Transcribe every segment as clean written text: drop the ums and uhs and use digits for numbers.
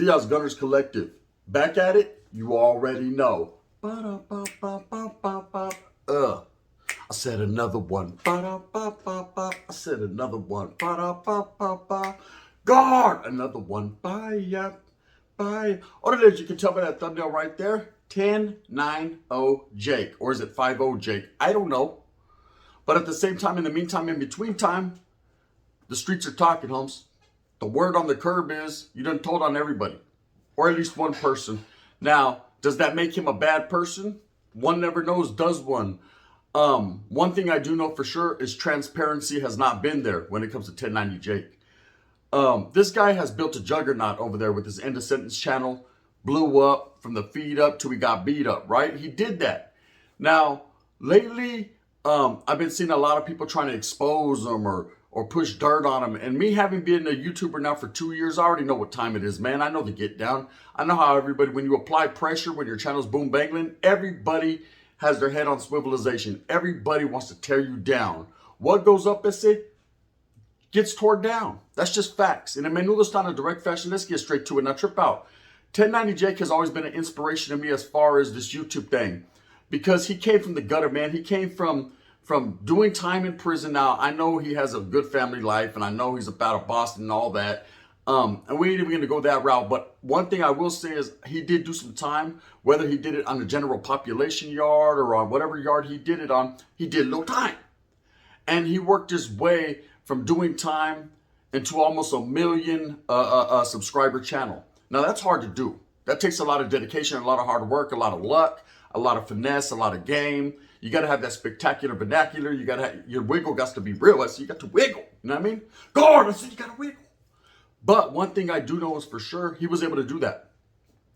Diaz Gunners Collective. Back at it, you already know. Ba-da-ba-ba-ba-ba-ba. I said another one. Ba-da-ba-ba-ba. I said another one. Ba-da-ba-ba-ba. Guard! Another one. Bye. Bye. What it is, you can tell by that thumbnail right there. 10-9-0 Jake. Or is it 5-0 Jake? I don't know. But at the same time, in the meantime, in between time, the streets are talking, Holmes. The word on the curb is you done told on everybody. Or at least one person. Now, does that make him a bad person? One never knows, does one? One thing I do know for sure is transparency has not been there when it comes to 1090 Jake. This guy has built a juggernaut over there with his End of Sentence channel. Blew up from the feed up till he got beat up, right? He did that. Now, lately, I've been seeing a lot of people trying to expose him or push dirt on him. And me having been a YouTuber now for 2 years, I already know what time it is, man. I know the get down. I know how everybody, when you apply pressure, when your channel's boom bangling, everybody has their head on swivelization. Everybody wants to tear you down. What goes up, ese, gets torn down. That's just facts. And in Menudo a direct fashion, let's get straight to it. Now, trip out. 1090 Jake has always been an inspiration to me as far as this YouTube thing. Because he came from the gutter, man. He came from doing time in prison. Now, I know he has a good family life, and I know he's about a Boston and all that. And we ain't even going to go that route. But one thing I will say is he did do some time, whether he did it on the general population yard or on whatever yard he did it on, he did a little time. And he worked his way from doing time into almost a million subscriber channel. Now, that's hard to do. That takes a lot of dedication, a lot of hard work, a lot of luck, a lot of finesse, a lot of game. You got to have that spectacular vernacular. You got to have, your wiggle got to be real. So you got to wiggle. You know what I mean? Guard, I said you got to wiggle. But one thing I do know is for sure, he was able to do that.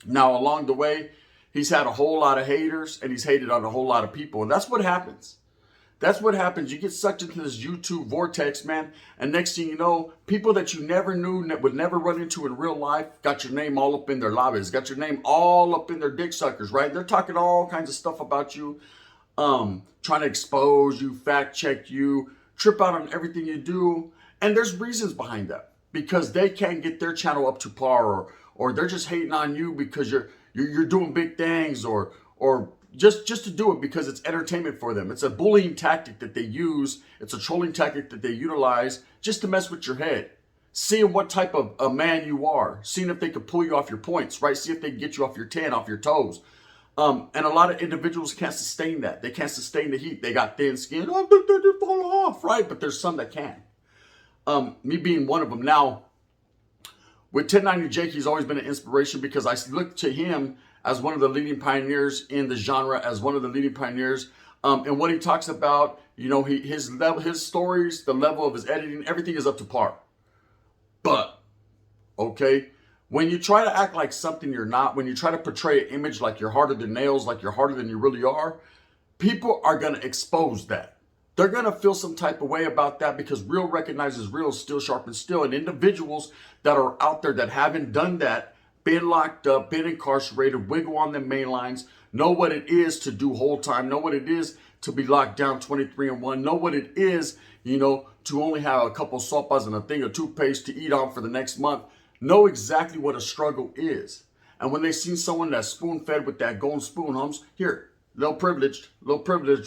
Now, along the way, he's had a whole lot of haters and he's hated on a whole lot of people. And that's what happens. That's what happens. You get sucked into this YouTube vortex, man. And next thing you know, people that you never knew, would never run into in real life, got your name all up in their lobbies, got your name all up in their dick suckers, right? They're talking all kinds of stuff about you, trying to expose you, fact check you, trip out on everything you do. And there's reasons behind that. Because they can't get their channel up to par, or they're just hating on you because you're doing big things, or just to do it because it's entertainment for them. It's a bullying tactic that they use. It's a trolling tactic that they utilize just to mess with your head. Seeing what type of a man you are. Seeing if they could pull you off your points, right? See if they can get you off your 10, off your toes. And a lot of individuals can't sustain that. They can't sustain the heat. They got thin skin. Oh, they fall off, right? But there's some that can. Me being one of them. Now, with 1090 Jake, he's always been an inspiration because I look to him as one of the leading pioneers in the genre, as one of the leading pioneers. And what he talks about, you know, his stories, the level of his editing, everything is up to par. But, okay, when you try to act like something you're not, when you try to portray an image like you're harder than nails, like you're harder than you really are, people are going to expose that. They're going to feel some type of way about that because real recognizes real, still sharpens steel. And individuals that are out there that haven't done that, been locked up, been incarcerated, wiggle on them main lines, know what it is to do whole time, know what it is to be locked down 23-1, know what it is, you know, to only have a couple sopas and a thing of toothpaste to eat on for the next month, know exactly what a struggle is. And when they see someone that's spoon-fed with that golden spoon, Holmes, here, little privileged,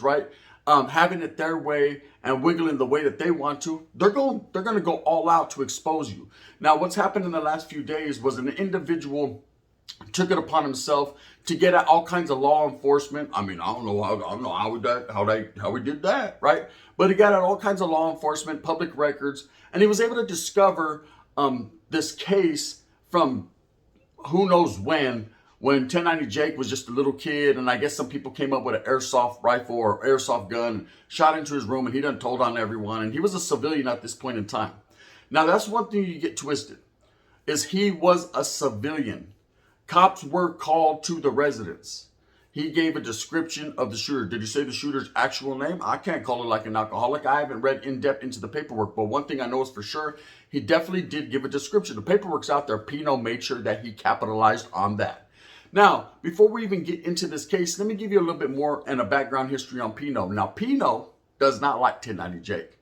right? Having it their way and wiggling the way that they want to, they're going to go all out to expose you. Now, what's happened in the last few days was an individual took it upon himself to get at all kinds of law enforcement. I mean, I don't know how we did that, right? But he got at all kinds of law enforcement, public records, and he was able to discover this case from who knows when 1090 Jake was just a little kid, and I guess some people came up with an airsoft rifle or airsoft gun, shot into his room, and he done told on everyone, and he was a civilian at this point in time. Now, that's one thing you get twisted, is he was a civilian. Cops were called to the residence. He gave a description of the shooter. Did he say the shooter's actual name? I can't call it like an alcoholic. I haven't read in depth into the paperwork, but one thing I know is for sure, he definitely did give a description. The paperwork's out there. Pino made sure that he capitalized on that. Now, before we even get into this case, let me give you a little bit more and a background history on Pino. Now, Pino does not like 1090 Jake.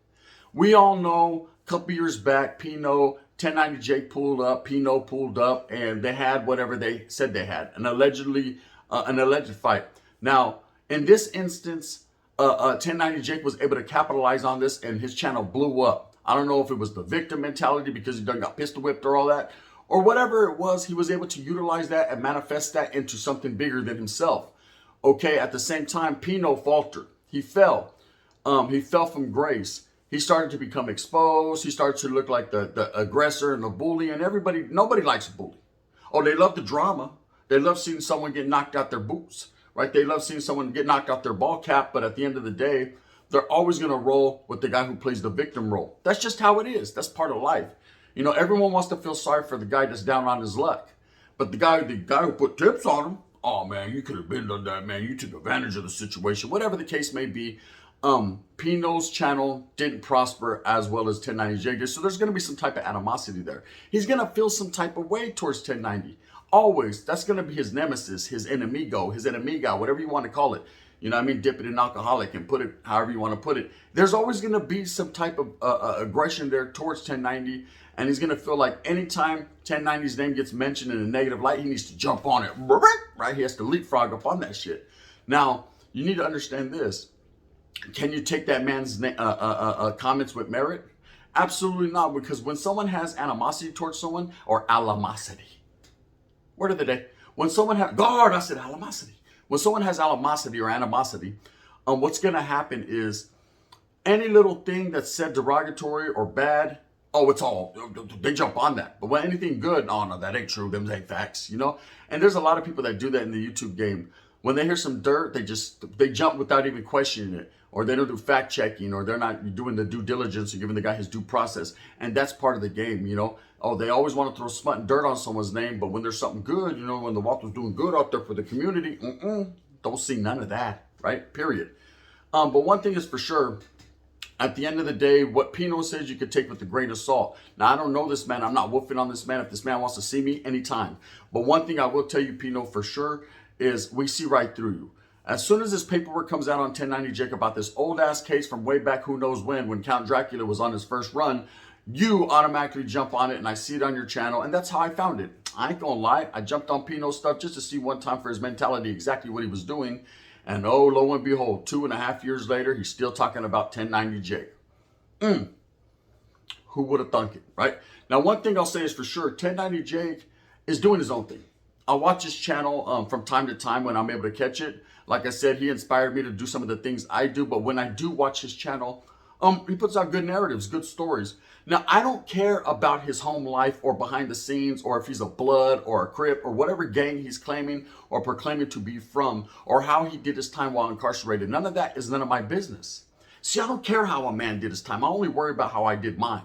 We all know a couple years back, Pino 1090 Jake pulled up, Pino pulled up, and they had whatever they said they had, an alleged fight. Now, in this instance, 1090 Jake was able to capitalize on this, and his channel blew up. I don't know if it was the victim mentality because he done got pistol whipped or all that, or whatever it was. He was able to utilize that and manifest that into something bigger than himself. Okay, at the same time, Pino faltered. He fell. He fell from grace. He started to become exposed. He started to look like the aggressor and the bully, and nobody likes a bully. Oh, they love the drama. They love seeing someone get knocked out their boots, right? They love seeing someone get knocked out their ball cap, but at the end of the day, they're always going to roll with the guy who plays the victim role. That's just how it is. That's part of life. You know, everyone wants to feel sorry for the guy that's down on his luck. But the guy who put tips on him, oh man, you could have been done that, man. You took advantage of the situation. Whatever the case may be, Pino's channel didn't prosper as well as 1090 Jake did. So there's going to be some type of animosity there. He's going to feel some type of way towards 1090. Always. That's going to be his nemesis, his enemigo, his enemiga, whatever you want to call it. You know what I mean? Dip it in alcoholic and put it however you want to put it. There's always going to be some type of aggression there towards 1090. And he's going to feel like anytime 1090's name gets mentioned in a negative light, he needs to jump on it. Right? He has to leapfrog up on that shit. Now, you need to understand this. Can you take that man's comments with merit? Absolutely not. Because when someone has animosity towards someone, or alamosity, word of the day. When someone has, guard, I said alamosity. When someone has alamosity or animosity, what's going to happen is any little thing that's said derogatory or bad, oh, it's all, they jump on that. But when anything good, oh no, that ain't true. Them ain't facts, you know? And there's a lot of people that do that in the YouTube game. When they hear some dirt, they jump without even questioning it. Or they don't do fact checking, or they're not doing the due diligence or giving the guy his due process. And that's part of the game, you know? Oh, they always want to throw smut and dirt on someone's name, but when there's something good, you know, when the Walter's doing good out there for the community, don't see none of that, right? Period. But one thing is for sure, at the end of the day, what Pino says you could take with a grain of salt. Now, I don't know this man. I'm not woofing on this man. If this man wants to see me, anytime. But one thing I will tell you, Pino, for sure, is we see right through you. As soon as this paperwork comes out on 1090 Jake about this old-ass case from way back who knows when Count Dracula was on his first run, you automatically jump on it, and I see it on your channel, and that's how I found it. I ain't gonna lie. I jumped on Pino's stuff just to see one time for his mentality exactly what he was doing. And oh, lo and behold, 2.5 years later, he's still talking about 1090 Jake. Who would have thunk it, right? Now, one thing I'll say is for sure, 1090 Jake is doing his own thing. I watch his channel from time to time when I'm able to catch it. Like I said, he inspired me to do some of the things I do. But when I do watch his channel, he puts out good narratives, good stories. Now, I don't care about his home life or behind the scenes, or if he's a Blood or a Crip or whatever gang he's claiming or proclaiming to be from, or how he did his time while incarcerated. None of that is none of my business. See, I don't care how a man did his time. I only worry about how I did mine.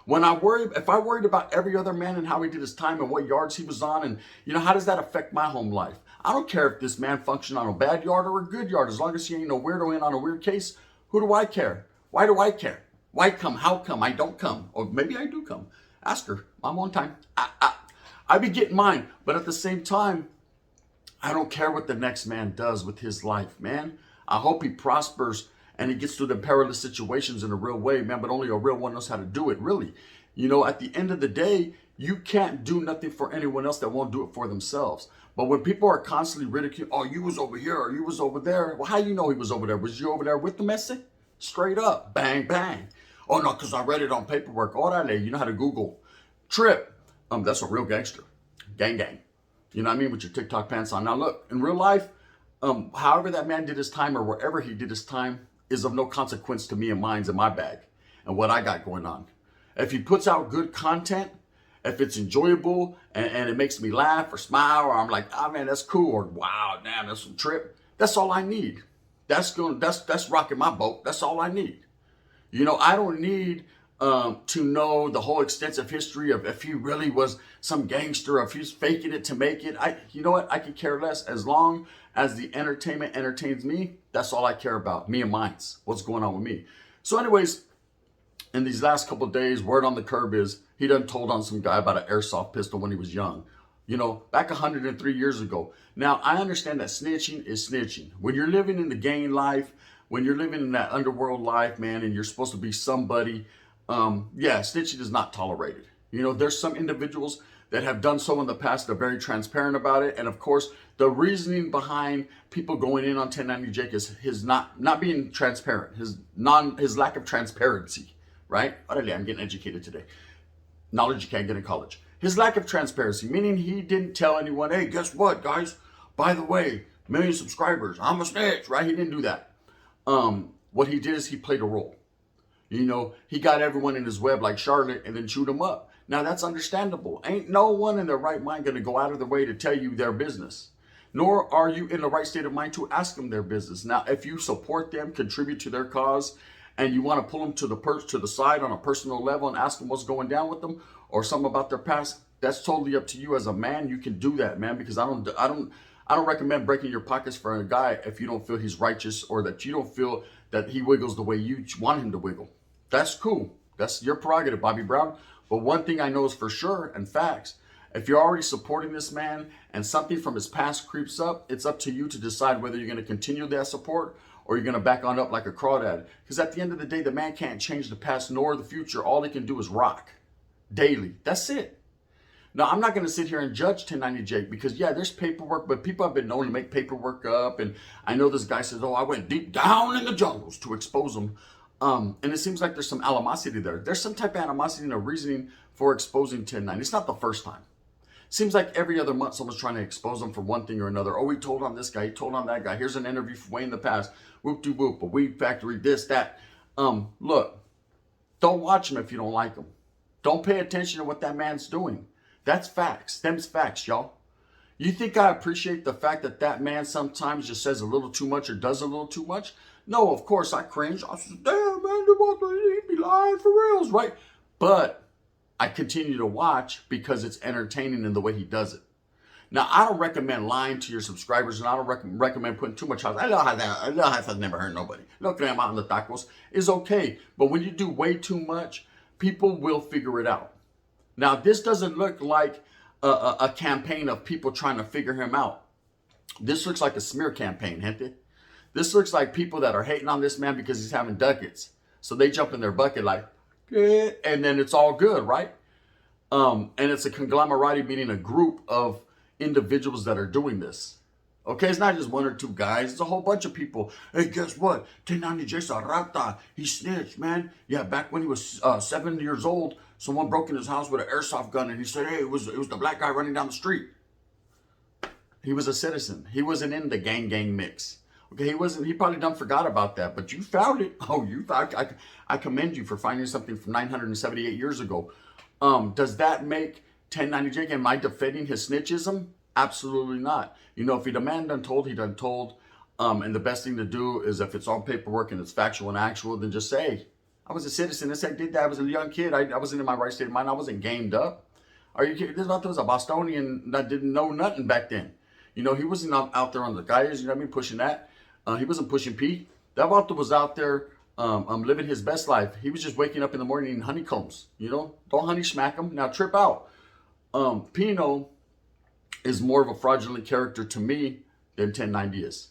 If I worried about every other man and how he did his time and what yards he was on, and you know, how does that affect my home life? I don't care if this man functioned on a bad yard or a good yard, as long as he ain't no weirdo in on a weird case. Who do I care? Why do I care? Why come? How come? I don't come. Or maybe I do come. Ask her. I'm on time. I be getting mine. But at the same time, I don't care what the next man does with his life, man. I hope he prospers and he gets through the perilous situations in a real way, man. But only a real one knows how to do it, really. You know, at the end of the day, you can't do nothing for anyone else that won't do it for themselves. But when people are constantly ridiculing, oh, you was over here or you was over there. Well, how you know he was over there? Was you over there with the Messi? Straight up. Bang, bang. Oh, no, because I read it on paperwork. Orale, you know how to Google. Trip. That's a real gangster. Gang, gang. You know what I mean? With your TikTok pants on. Now, look, in real life, however that man did his time or wherever he did his time is of no consequence to me and mine's in my bag and what I got going on. If he puts out good content, if it's enjoyable and it makes me laugh or smile, or I'm like, oh man, that's cool, or wow, damn, that's some trip. That's all I need. That's rocking my boat. That's all I need. You know, I don't need to know the whole extensive history of if he really was some gangster, or if he's faking it to make it. You know what? I could care less. As long as the entertainment entertains me, that's all I care about. Me and mine's. What's going on with me? So anyways, in these last couple of days, word on the curb is he done told on some guy about an airsoft pistol when he was young. You know, back 103 years ago. Now, I understand that snitching is snitching. When you're living in the gang life, when you're living in that underworld life, man, and you're supposed to be somebody, yeah, snitching is not tolerated. You know, there's some individuals that have done so in the past. They're very transparent about it. And of course, the reasoning behind people going in on 1090 Jake is his not being transparent, his lack of transparency, right? I'm getting educated today. Knowledge you can't get in college. His lack of transparency, meaning he didn't tell anyone, hey, guess what, guys? By the way, 1,000,000 subscribers, I'm a snitch, right? He didn't do that. What he did is he played a role. You know, he got everyone in his web like Charlotte and then chewed them up. Now, that's understandable. Ain't no one in their right mind going to go out of their way to tell you their business. Nor are you in the right state of mind to ask them their business. Now, if you support them, contribute to their cause, and you want to pull them to the side on a personal level and ask them what's going down with them or something about their past, that's totally up to you as a man. You can do that, man, because I don't recommend breaking your pockets for a guy if you don't feel he's righteous or that you don't feel that he wiggles the way you want him to wiggle. That's cool. That's your prerogative, Bobby Brown. But one thing I know is for sure, and facts, if you're already supporting this man and something from his past creeps up, it's up to you to decide whether you're going to continue that support or you're going to back on up like a crawdad. Because at the end of the day, the man can't change the past nor the future. All he can do is rock daily. That's it. Now, I'm not going to sit here and judge 1090 Jake because, yeah, there's paperwork, but people have been known to make paperwork up. And I know this guy says, oh, I went deep down in the jungles to expose them. And it seems like there's some animosity there. There's some type of animosity and a reasoning for exposing 1090. It's not the first time. Seems like every other month someone's trying to expose them for one thing or another. Oh, he told on this guy, he told on that guy. Here's an interview from way in the past. Whoop-de-whoop, a weed factory, this, that. Look, don't watch him if you don't like him. Don't pay attention to what that man's doing. That's facts. Them's facts, y'all. You think I appreciate the fact that that man sometimes just says a little too much or does a little too much? No, of course I cringe. I said, damn, man, he'd be lying for reals, right? But I continue to watch because it's entertaining in the way he does it. Now, I don't recommend lying to your subscribers, and I don't recommend putting too much house. I know how I've never hurt nobody. Look at him out in the tacos. It's okay. But when you do way too much, people will figure it out. Now, this doesn't look like a campaign of people trying to figure him out. This looks like a smear campaign, gente. This looks like people that are hating on this man because he's having ducats. So they jump in their bucket like, yeah, and then it's all good, right? And it's a conglomerate, meaning a group of individuals that are doing this. Okay, it's not just one or two guys. It's a whole bunch of people. Hey, guess what? 1090 Jay's a rata. He snitched, man. Yeah, back when he was 7 years old, someone broke in his house with an airsoft gun, and he said, hey, it was the black guy running down the street. He was a citizen. He wasn't in the gang mix. Okay, he probably done forgot about that, but you found it. Oh, you found, I commend you for finding something from 978 years ago. Does that make 1090 Jake, am I defending his snitchism? Absolutely not. You know, if he done told, he done told. And the best thing to do is if it's on paperwork and it's factual and actual, then just say, I was a citizen. This I did that. I was a young kid. I wasn't in my right state of mind. I wasn't gamed up. Are you kidding? There was a Bostonian that didn't know nothing back then. You know, he wasn't out there on the guys, you know what I mean, pushing that. He wasn't pushing P. That Vato was out there living his best life. He was just waking up in the morning eating honeycombs. You know, don't honey smack him. Now trip out. Pino is more of a fraudulent character to me than 1090 is.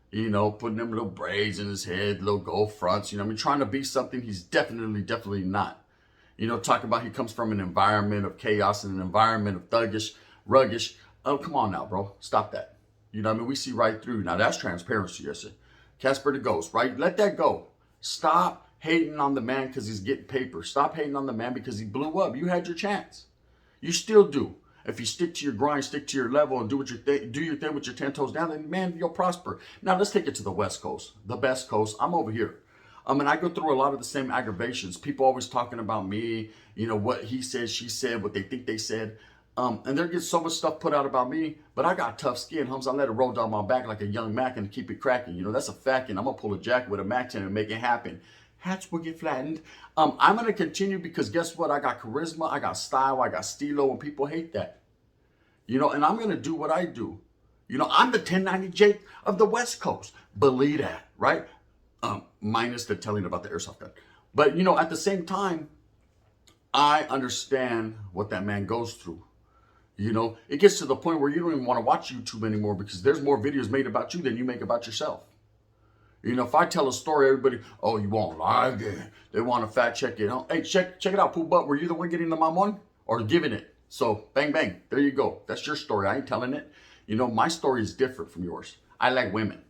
You know, putting them little braids in his head, little gold fronts. You know, I mean, trying to be something he's definitely not. You know, talking about he comes from an environment of chaos and an environment of thuggish, ruggish. Oh, come on now, bro. Stop that. You know what I mean? We see right through. Now, that's transparency, yes, sir. Casper the Ghost, right? Let that go. Stop hating on the man because he's getting paper. Stop hating on the man because he blew up. You had your chance. You still do. If you stick to your grind, stick to your level, and do your thing with your 10 toes down, then, man, you'll prosper. Now, let's take it to the West Coast, the best coast. I'm over here. And I go through a lot of the same aggravations. People always talking about me, you know, what he said, she said, what they think they said. And there gets so much stuff put out about me, but I got tough skin, Holmes. I let it roll down my back like a young Mac and keep it cracking. You know, that's a fact, and I'm going to pull a jacket with a Mac 10 and make it happen. Hats will get flattened. I'm going to continue because guess what? I got charisma, I got style, I got stilo, and people hate that. You know, and I'm going to do what I do. You know, I'm the 1090 Jake of the West Coast. Believe that, right? Minus the telling about the airsoft gun. But, you know, at the same time, I understand what that man goes through. You know, it gets to the point where you don't even want to watch YouTube anymore because there's more videos made about you than you make about yourself. You know, if I tell a story, everybody, oh, you won't lie again. They want to fact check it. Hey, check it out, Pooh Butt. Were you the one getting the mamon? or giving it. So bang, bang, there you go. That's your story. I ain't telling it. You know, my story is different from yours. I like women.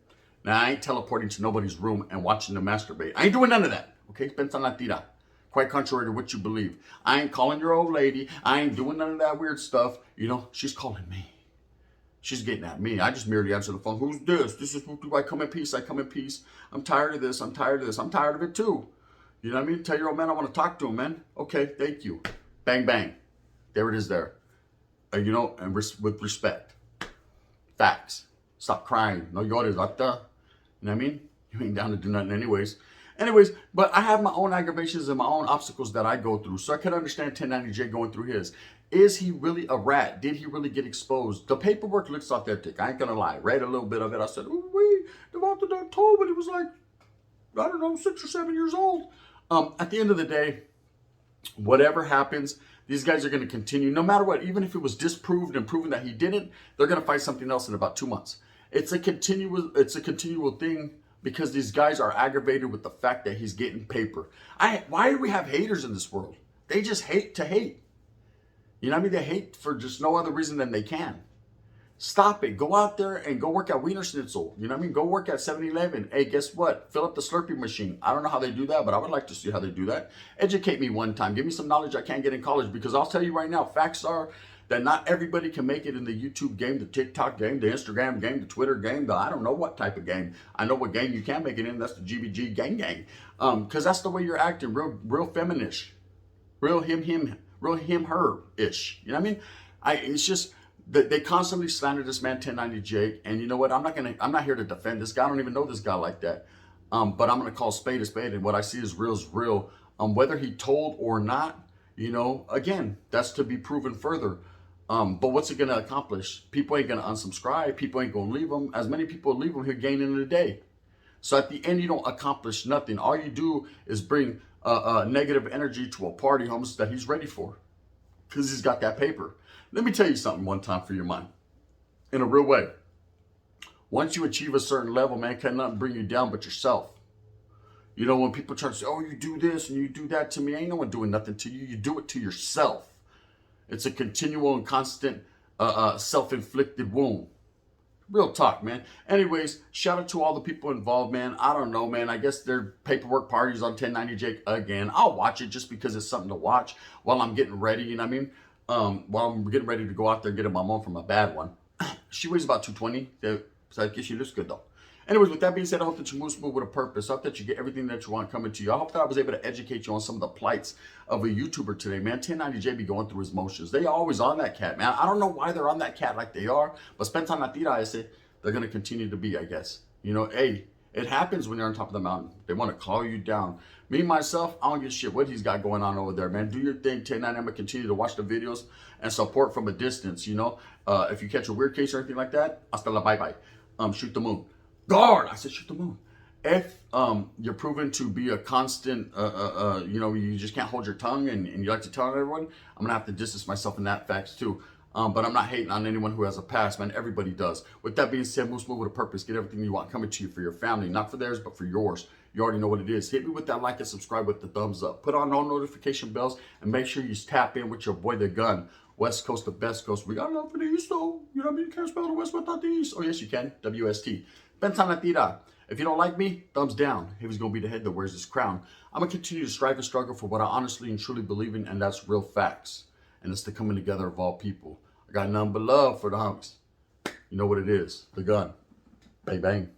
Now, I ain't teleporting to nobody's room and watching them masturbate. I ain't doing none of that. Okay? Pensa la tira. Quite contrary to what you believe. I ain't calling your old lady. I ain't doing none of that weird stuff. You know, she's calling me. She's getting at me. I just merely answer the phone. Who's this? This is who do I come in peace? I come in peace. I'm tired of this. I'm tired of this. I'm tired of it too. You know what I mean? Tell your old man I want to talk to him, man. Okay, thank you. Bang, bang. There it is there. You know, and with respect. Facts. Stop crying. No llores, vata. You know what I mean? You ain't down to do nothing anyways. But I have my own aggravations and my own obstacles that I go through. So I can understand 1090J going through his. Is he really a rat? Did he really get exposed? The paperwork looks authentic. I ain't gonna lie. Read a little bit of it. I said, oh, wait, Devonta done told when he was like, I don't know, 6 or 7 years old. At the end of the day, whatever happens, these guys are going to continue no matter what. Even if it was disproved and proven that he didn't, they're going to find something else in about 2 months. It's a continual thing because these guys are aggravated with the fact that he's getting paper. Why do we have haters in this world? They just hate to hate. You know what I mean? They hate for just no other reason than they can. Stop it. Go out there and go work at Wiener Schnitzel. You know what I mean? Go work at 7-Eleven. Hey, guess what? Fill up the Slurpee machine. I don't know how they do that, but I would like to see how they do that. Educate me one time. Give me some knowledge I can't get in college, because I'll tell you right now, facts are that not everybody can make it in the YouTube game, the TikTok game, the Instagram game, the Twitter game, the I don't know what type of game. I know what game you can make it in. That's the GBG gang. Because that's the way you're acting. Real feminist. Real him, her-ish. You know what I mean? It's just... They constantly slander this man 1090J, and you know what? I'm not here to defend this guy. I don't even know this guy like that. But I'm gonna call spade a spade, and what I see is real. Whether he told or not, you know, again, that's to be proven further. But what's it gonna accomplish? People ain't gonna unsubscribe. People ain't gonna leave him. As many people leave him, he'll gain in a day. So at the end, you don't accomplish nothing. All you do is bring negative energy to a party, homies, that he's ready for, because he's got that paper. Let me tell you something one time for your mind. In a real way. Once you achieve a certain level, man, can't nothing bring you down but yourself. You know, when people try to say, oh, you do this and you do that to me, ain't no one doing nothing to you. You do it to yourself. It's a continual and constant self-inflicted wound. Real talk, man. Anyways, shout out to all the people involved, man. I don't know, man. I guess they're paperwork parties on 1090J again. I'll watch it just because it's something to watch while I'm getting ready, you know what I mean? While I'm getting ready to go out there and get my mom from a bad one. She weighs about 220, so I guess she looks good though. Anyways, with that being said, I hope that you move smooth with a purpose. I hope that you get everything that you want coming to you. I hope that I was able to educate you on some of the plights of a YouTuber today, man. 1090J be going through his motions. They always on that cat, man. I don't know why they're on that cat like they are, but Spentan Natira, I say, they're going to continue to be, I guess. You know, hey, it happens when you're on top of the mountain. They want to call you down. Me, myself, I don't give a shit what he's got going on over there, man. Do your thing. 1090, I'm going to continue to watch the videos and support from a distance, you know. If you catch a weird case or anything like that, hasta la bye-bye. Shoot the moon. Guard! I said shoot the moon. If you're proven to be a constant, you know, you just can't hold your tongue and you like to tell everyone, I'm going to have to distance myself in that facts too. But I'm not hating on anyone who has a past, man. Everybody does. With that being said, move smooth with a purpose. Get everything you want coming to you for your family. Not for theirs, but for yours. You already know what it is. Hit me with that like and subscribe with the thumbs up. Put on all notification bells and make sure you tap in with your boy, The Gun. West Coast to Best Coast. We got love for the East, though. You know what I mean? You can't spell the West without the East. Oh, yes, you can. WST. Pensa Natira. If you don't like me, thumbs down. He was going to be the head that wears his crown. I'm going to continue to strive and struggle for what I honestly and truly believe in, and that's real facts. And it's the coming together of all people. I got none but love for the homies. You know what it is. The Gun. Bang, bang.